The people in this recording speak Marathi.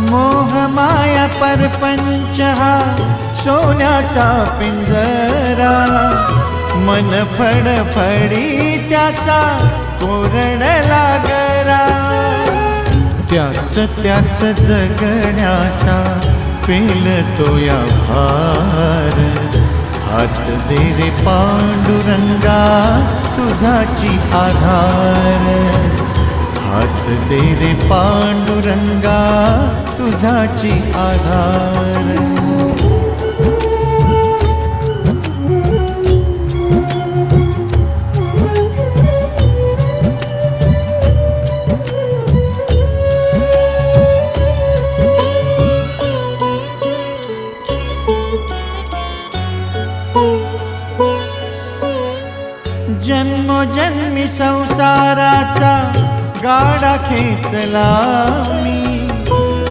मोह माया परपंच हा सोन्याचा पिंजरा, मन फडफडी त्याचा कोरडला गरा. त्याच त्याच जगण्याचा पेलतो या भार, हात दे रे पांडुरंगा तुझाची आधार. हात दे रे पांडुरंगा तुझाची आधार. जन्मोजन्मी संसाराचा गाडा खेचला मी,